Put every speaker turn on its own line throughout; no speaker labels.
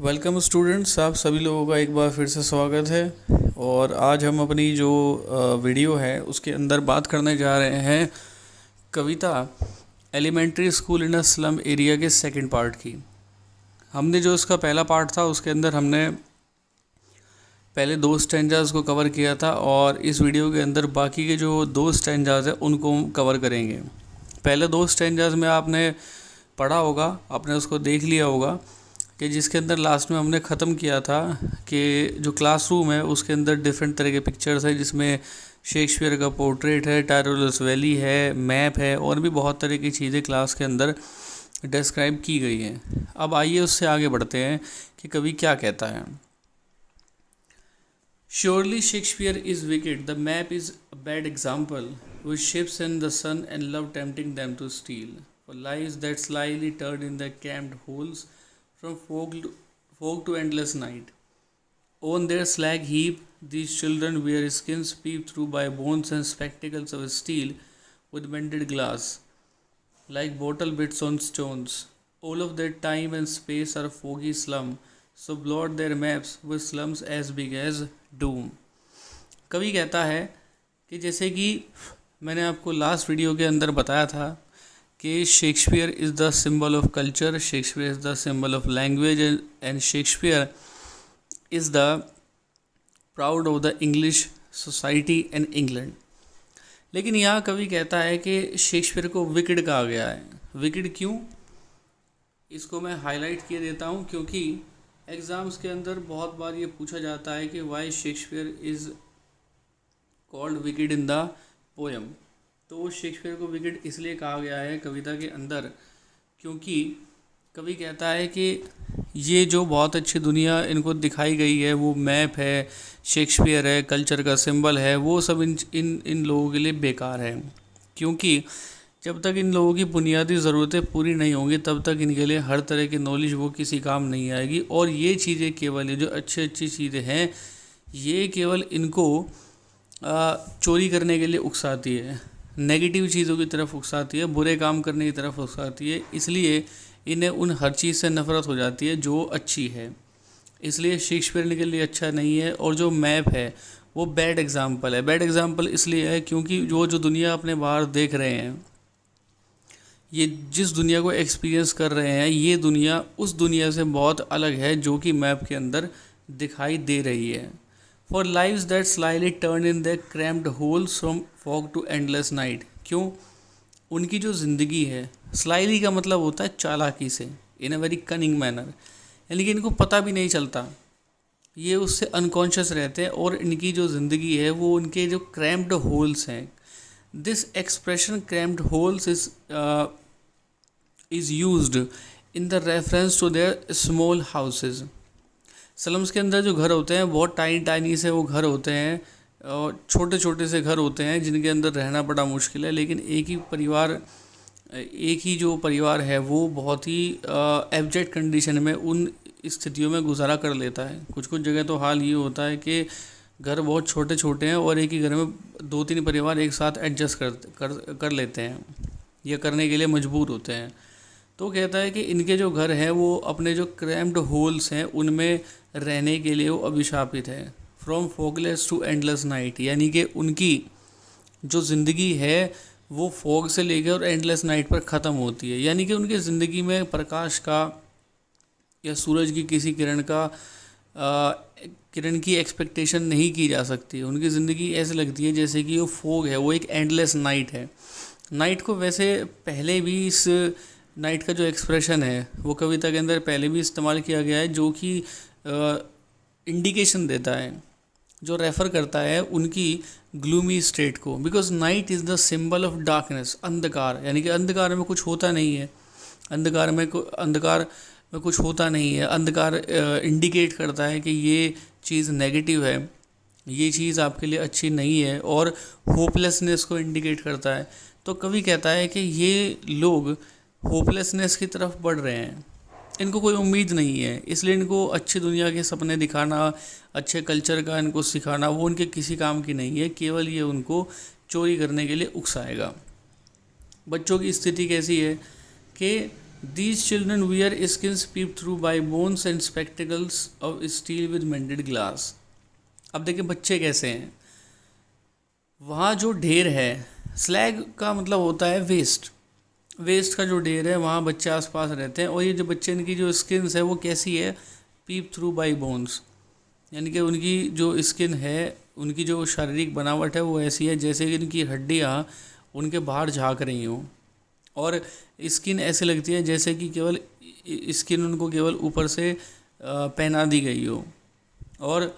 Welcome students, आप सभी लोगों का एक बार फिर से स्वागत है। और आज हम अपनी जो वीडियो है उसके अंदर बात करने जा रहे हैं कविता elementary school in a slum area के सेकंड पार्ट की। हमने जो इसका पहला पार्ट था उसके अंदर हमने पहले 2 स्टैंजास को कवर किया था और इस वीडियो के अंदर बाकी के जो 2 स्टैंजास हैं उनको हम कवर करेंगे। पहले 2 स्टैंजास में आपने पढ़ा होगा, आपने उसको देख लिया होगा कि जिसके अंदर लास्ट में हमने ख़त्म किया था कि जो क्लासरूम है उसके अंदर डिफरेंट तरह के पिक्चर्स है, जिसमें शेक्सपियर का पोर्ट्रेट है, टायरोलस वैली है, मैप है और भी बहुत तरह की चीज़ें क्लास के अंदर डिस्क्राइब की गई हैं। अब आइए उससे आगे बढ़ते हैं कि कवि क्या कहता है। Surely Shakespeare is wicked, the map is a bad example, with ships in the sun and love tempting them to steal, for lives that slyly turn in their cramped holes, from fog to endless night. On their slag heap, these children wear skins peeped through by bones and spectacles of steel with mended glass, like bottle bits on stones. All of their time and space are foggy slum, so blot their maps with slums as big as doom. कवि कहता है कि जैसे कि मैंने आपको last video के अंदर बताया था कि Shakespeare is the symbol of culture, Shakespeare is the symbol of language and Shakespeare is the proud of the English society and England. लेकिन यहाँ कवि कहता है कि शेक्सपियर को विकेड कहा गया है। विकेड क्यों? इसको मैं हाईलाइट किए देता हूँ क्योंकि एग्ज़ाम्स के अंदर बहुत बार ये पूछा जाता है कि why Shakespeare is called wicked in the poem. तो शेक्सपियर को विकेड इसलिए कहा गया है कविता के अंदर क्योंकि कवि कहता है कि ये जो बहुत अच्छी दुनिया इनको दिखाई गई है, वो मैप है, शेक्सपियर है, कल्चर का सिंबल है, वो सब इन लोगों के लिए बेकार है। क्योंकि जब तक इन लोगों की बुनियादी ज़रूरतें पूरी नहीं होंगी तब तक इनके लिए हर तरह की नॉलेज वो किसी काम नहीं आएगी। और ये चीज़ें केवल, ये जो अच्छी अच्छी चीज़ें हैं, ये केवल इनको चोरी करने के लिए उकसाती है, नेगेटिव चीज़ों की तरफ उकसाती है, बुरे काम करने की तरफ उकसाती है। इसलिए इन्हें उन हर चीज़ से नफ़रत हो जाती है जो अच्छी है। इसलिए शेक्सपियर के लिए अच्छा नहीं है। और जो मैप है वो बैड एग्जाम्पल है। बैड एग्जाम्पल इसलिए है क्योंकि जो दुनिया अपने बाहर देख रहे हैं, ये जिस दुनिया को एक्सपीरियंस कर रहे हैं, ये दुनिया उस दुनिया से बहुत अलग है जो कि मैप के अंदर दिखाई दे रही है। For lives that slyly turn in their cramped holes from fog to endless night. क्यों? उनकी जो ज़िंदगी है, स्लाइली का मतलब होता है चालाकी से, इन अ वेरी कनिंग मैनर, यानी कि इनको पता भी नहीं चलता, ये उससे अनकॉन्शियस रहते हैं। और इनकी जो ज़िंदगी है वो उनके जो क्रैम्प्ड होल्स हैं, this expression cramped holes is used in the reference to their small houses. Slums के अंदर जो घर होते हैं बहुत टाइनी से वो घर होते हैं, और छोटे छोटे से घर होते हैं जिनके अंदर रहना बड़ा मुश्किल है। लेकिन एक ही जो परिवार है वो बहुत ही एब्जेक्ट कंडीशन में उन स्थितियों में गुजारा कर लेता है। कुछ कुछ जगह तो हाल ये होता है कि घर बहुत छोटे छोटे हैं और एक ही घर में 2-3 परिवार एक साथ एडजस्ट कर लेते हैं, या करने के लिए मजबूर होते हैं। तो कहता है कि इनके जो घर हैं वो अपने जो क्रैम्प्ड होल्स हैं उनमें रहने के लिए वो अभिशापित है। फ्रॉम फॉगलेस टू एंडलेस नाइट, यानी कि उनकी जो ज़िंदगी है वो फॉग से लेकर और एंडलेस नाइट पर ख़त्म होती है। यानी कि उनकी ज़िंदगी में प्रकाश का या सूरज की किसी किरण की एक्सपेक्टेशन नहीं की जा सकती। उनकी ज़िंदगी ऐसे लगती है जैसे कि वो फॉग है, वो एक एंडलेस नाइट है। नाइट को वैसे पहले भी इस नाइट का जो एक्सप्रेशन है वो कविता के अंदर पहले भी इस्तेमाल किया गया है, जो कि इंडिकेशन देता है, जो रेफ़र करता है उनकी ग्लूमी स्टेट को। Because night is the symbol of darkness, अंधकार, यानी कि अंधकार में कुछ होता नहीं है, अंधकार में कुछ होता नहीं है। अंधकार इंडिकेट करता है कि ये चीज़ नेगेटिव है, ये चीज़ आपके लिए अच्छी नहीं है, और होपलेसनेस को इंडिकेट करता है। तो कवि कहता है कि ये लोग होपलेसनेस की तरफ बढ़ रहे हैं, इनको कोई उम्मीद नहीं है, इसलिए इनको अच्छी दुनिया के सपने दिखाना, अच्छे कल्चर का इनको सिखाना वो उनके किसी काम की नहीं है, केवल ये उनको चोरी करने के लिए उकसाएगा। बच्चों की स्थिति कैसी है कि These children wear skins peeped through by bones and spectacles of steel with mended glass. अब देखिए बच्चे कैसे हैं। वहाँ जो ढेर है, स्लैग का मतलब होता है वेस्ट, वेस्ट का जो ढेर है वहाँ बच्चे आसपास रहते हैं। और ये जो बच्चे, इनकी जो स्किन्स है वो कैसी है, पीप थ्रू बाई बोन्स, यानी कि उनकी जो स्किन है, उनकी जो शारीरिक बनावट है वो ऐसी है जैसे कि इनकी हड्डियाँ उनके बाहर झाँक रही हों। और स्किन ऐसे लगती है जैसे कि केवल स्किन उनको केवल ऊपर से पहना दी गई हो। और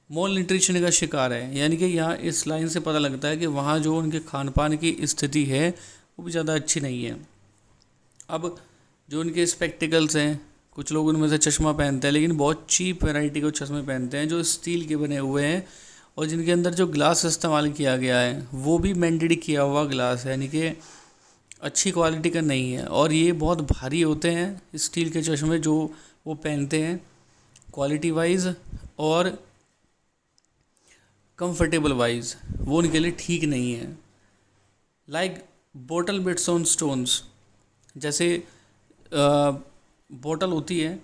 मोल न्यूट्रिशन का शिकार है, यानी कि यहाँ इस लाइन से पता लगता है कि वहाँ जो उनके खान पान की स्थिति है वो भी ज़्यादा अच्छी नहीं है। अब जो उनके स्पेक्टिकल्स हैं, कुछ लोग उनमें से चश्मा पहनते हैं, लेकिन बहुत चीप वैरायटी के चश्मे पहनते हैं जो स्टील के बने हुए हैं, और जिनके अंदर जो ग्लास इस्तेमाल किया गया है वो भी मेंडेड किया हुआ ग्लास है, यानी कि अच्छी क्वालिटी का नहीं है। और ये बहुत भारी होते हैं स्टील के चश्मे जो वो पहनते हैं, क्वालिटी वाइज और कंफर्टेबल वाइज वो उनके लिए ठीक नहीं है। Like bottle beads on stones, जैसे बोतल होती है,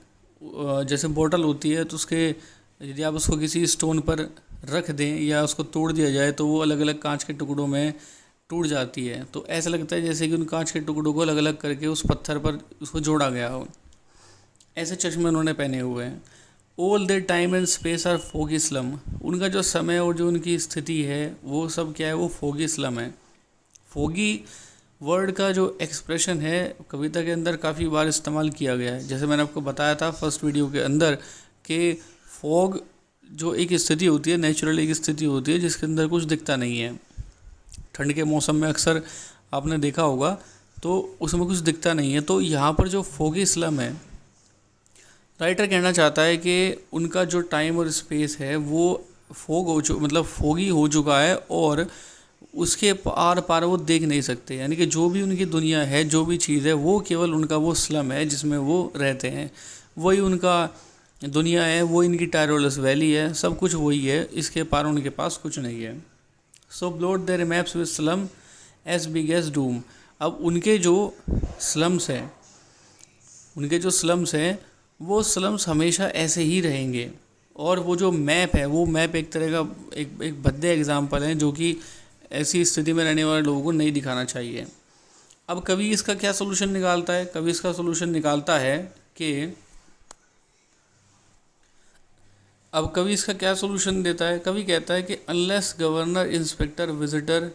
जैसे बोतल होती है तो उसके यदि आप उसको किसी स्टोन पर रख दें या उसको तोड़ दिया जाए तो वो अलग अलग कांच के टुकड़ों में टूट जाती है। तो ऐसा लगता है जैसे कि उन कांच के टुकड़ों को अलग अलग करके उस पत्थर पर उसको जोड़ा गया हो। ऐसे चश्मे उन्होंने पहने हुए हैं। All their time and space are foggy slum, उनका जो समय और जो उनकी स्थिति है वो सब क्या है, वो फोगी स्लम है। फोगी वर्ड का जो एक्सप्रेशन है कविता के अंदर काफ़ी बार इस्तेमाल किया गया है। जैसे मैंने आपको बताया था फर्स्ट वीडियो के अंदर कि फॉग जो एक स्थिति होती है, नेचुरल एक स्थिति होती है जिसके अंदर कुछ दिखता नहीं है। ठंड के मौसम में अक्सर आपने देखा होगा तो उसमें कुछ दिखता नहीं है। तो यहाँ पर जो फोगी स्लम है, राइटर कहना चाहता है कि उनका जो टाइम और स्पेस है वो फोग हो मतलब फोगी हो चुका है और उसके आर पार वो देख नहीं सकते, यानी कि जो भी उनकी दुनिया है, जो भी चीज़ है वो केवल उनका वो स्लम है जिसमें वो रहते हैं, वही उनका दुनिया है, वो इनकी टायरोलस वैली है, सब कुछ वही है, इसके पार उनके पास कुछ नहीं है। So blot their maps with slum as big as doom. अब उनके जो स्लम्स हैं, उनके जो स्लम्स हैं वो स्लम्स हमेशा ऐसे ही रहेंगे। और वो जो मैप है वो मैप एक तरह का एक भद्दे एग्जाम्पल है जो कि ऐसी स्थिति में रहने वाले लोगों को नहीं दिखाना चाहिए। अब कवि इसका क्या सोल्यूशन निकालता है, कवि इसका सोल्यूशन निकालता है कि अब कवि इसका क्या सोल्यूशन देता है। कवि कहता है कि अनलेस गवर्नर इंस्पेक्टर विजिटर,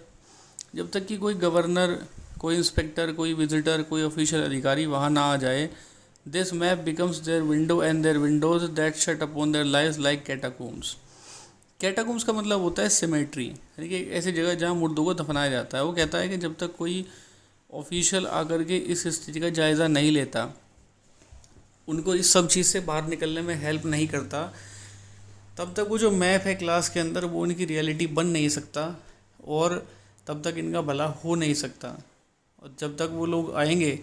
जब तक कि कोई गवर्नर, कोई इंस्पेक्टर, कोई विजिटर, कोई ऑफिशियल अधिकारी वहाँ ना आ जाए, this map becomes their window and their windows that shut upon their lives like catacombs. Catacombs का मतलब होता है सिमेट्री, यानी कि ऐसी जगह जहाँ मुर्दों को दफनाया जाता है। वो कहता है कि जब तक कोई ऑफिशियल आकर के इस स्थिति का जायज़ा नहीं लेता, उनको इस सब चीज़ से बाहर निकलने में हेल्प नहीं करता, तब तक वो जो मैप है क्लास के अंदर वो इनकी रियलिटी बन नहीं सकता और तब तक इनका भला हो नहीं सकता। और जब तक वो लोग आएंगे,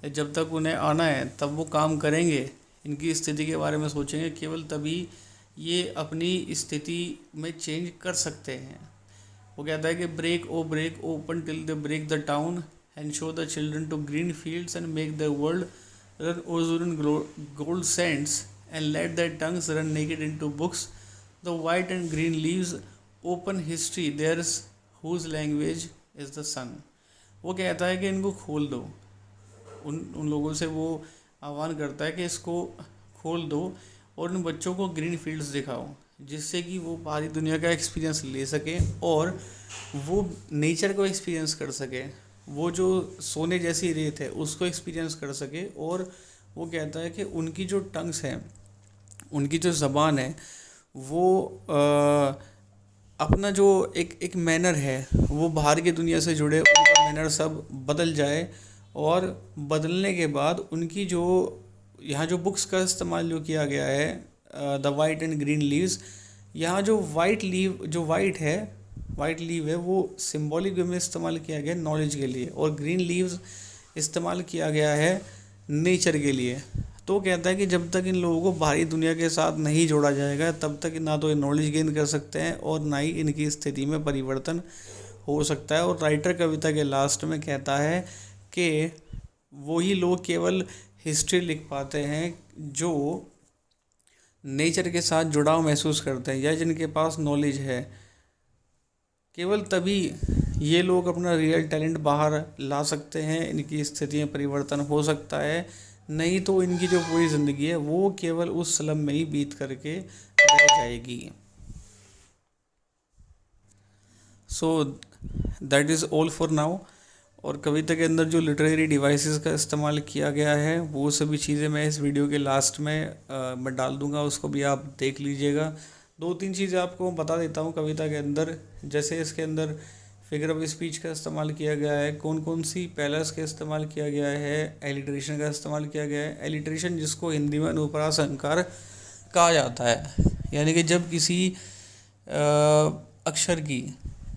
जब तक उन्हें आना है तब वो काम करेंगे, इनकी स्थिति के बारे में सोचेंगे, केवल तभी ये अपनी स्थिति में चेंज कर सकते हैं। वो कहता है कि break open till they break the town and show the children to green fields and make the world run over in gold sands and let the tongues run naked into books the white and green leaves open history theirs whose language is the sun. वो कहता है कि इनको खोल दो, उन लोगों से वो आह्वान करता है कि इसको खोल दो और उन बच्चों को ग्रीन फील्ड्स दिखाओ, जिससे कि वो बाहरी दुनिया का एक्सपीरियंस ले सके और वो नेचर को एक्सपीरियंस कर सके, वो जो सोने जैसी रेत है उसको एक्सपीरियंस कर सके। और वो कहता है कि उनकी जो टंग्स हैं, उनकी जो ज़बान है, वो अपना जो एक मैनर है वो बाहर की दुनिया से जुड़े, उनका मैनर सब बदल जाए और बदलने के बाद उनकी जो यहाँ जो बुक्स का इस्तेमाल जो किया गया है, the white and green leaves, यहाँ जो वाइट लीव है वो सिंबॉलिक वे में इस्तेमाल किया गया नॉलेज के लिए, और ग्रीन लीव्स इस्तेमाल किया गया है नेचर के लिए। तो कहता है कि जब तक इन लोगों को बाहरी दुनिया के साथ नहीं जोड़ा जाएगा तब तक ना तो ये नॉलेज गेन कर सकते हैं और ना ही इनकी स्थिति में परिवर्तन हो सकता है। और राइटर कविता के लास्ट में कहता है कि वही लोग केवल हिस्ट्री लिख पाते हैं जो नेचर के साथ जुड़ाव महसूस करते हैं या जिनके पास नॉलेज है। केवल तभी ये लोग अपना रियल टैलेंट बाहर ला सकते हैं, इनकी स्थिति में परिवर्तन हो सकता है। नहीं तो इनकी जो पूरी ज़िंदगी है वो केवल उस स्लम में ही बीत करके रह जाएगी। So that is all for now. और कविता के अंदर जो लिटरेरी डिवाइसेस का इस्तेमाल किया गया है वो सभी चीज़ें मैं इस वीडियो के लास्ट में मैं डाल दूंगा, उसको भी आप देख लीजिएगा। दो तीन चीज़ें आपको बता देता हूँ कविता के अंदर। जैसे इसके अंदर फिगर ऑफ स्पीच का इस्तेमाल किया गया है, कौन कौन सी पैलर्स का इस्तेमाल किया गया है, एलिट्रेशन का इस्तेमाल किया गया है। एलिट्रेशन जिसको हिंदी में अनुप्रास अलंकार कहा जाता है, यानी कि जब किसी अक्षर की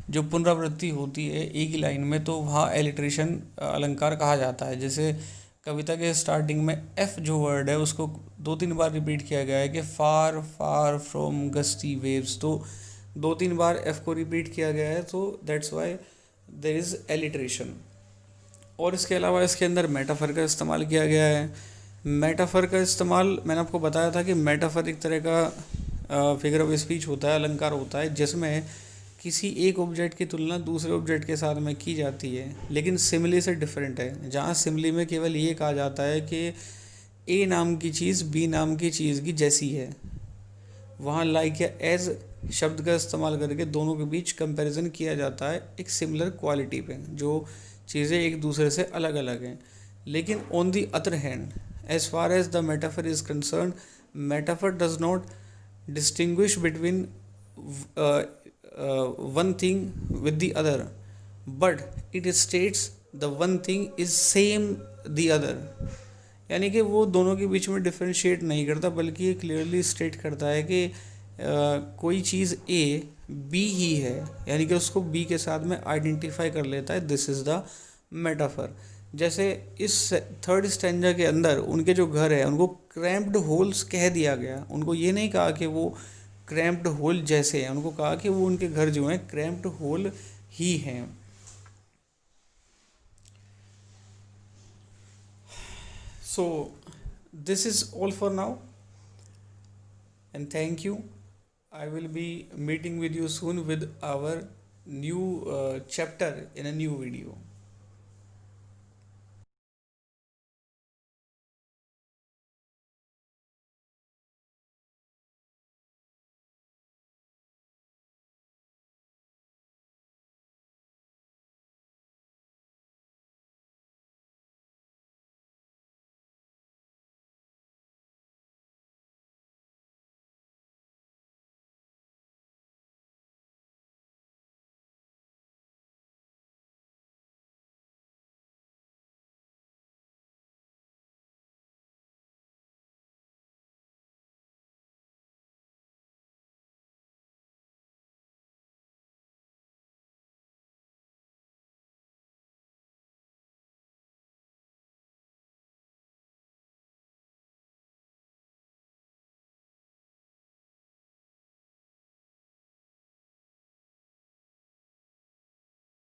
जो पुनरावृत्ति होती है एक ही लाइन में, तो वहाँ एलिट्रेशन अलंकार कहा जाता है। जैसे कविता के स्टार्टिंग में एफ जो वर्ड है उसको दो तीन बार रिपीट किया गया है कि फार फार फ्रॉम गस्टी वेव्स, तो दो तीन बार एफ को रिपीट किया गया है, तो that's why there is alliteration. और इसके अलावा इसके अंदर मेटाफर का इस्तेमाल किया गया है। मेटाफर का इस्तेमाल मैंने आपको बताया था कि मेटाफर एक तरह का फिगर ऑफ स्पीच होता है, अलंकार होता है, जिसमें किसी एक ऑब्जेक्ट की तुलना दूसरे ऑब्जेक्ट के साथ में की जाती है, लेकिन सिमिली से डिफरेंट है। जहाँ सिमिली में केवल ये कहा जाता है कि ए नाम की चीज़ बी नाम की चीज़ की जैसी है, वहाँ लाइक या एज शब्द का इस्तेमाल करके दोनों के बीच कंपैरिजन किया जाता है एक सिमिलर क्वालिटी पे, जो चीज़ें एक दूसरे से अलग अलग हैं। लेकिन on the other hand, as far as the metaphor is concern, metaphor does not distinguish between one thing with the other, but it states the one thing is same the other। यानी कि वो दोनों के बीच में differentiate नहीं करता, बल्कि ये क्लियरली स्टेट करता है कि कोई चीज़ ए बी ही है, यानी कि उसको बी के साथ में आइडेंटिफाई कर लेता है। This is the metaphor. जैसे इस थर्ड स्टैंजा के अंदर उनके जो घर है उनको क्रैम्प्ड होल्स कह दिया गया, उनको ये नहीं कहा कि वो क्रैम्प्ड होल जैसे हैं, उनको कहा कि वो उनके घर जो हैं क्रैम्प्ड होल ही हैं। So this is all for now and thank you. I will be meeting with you soon with our new chapter in a new video.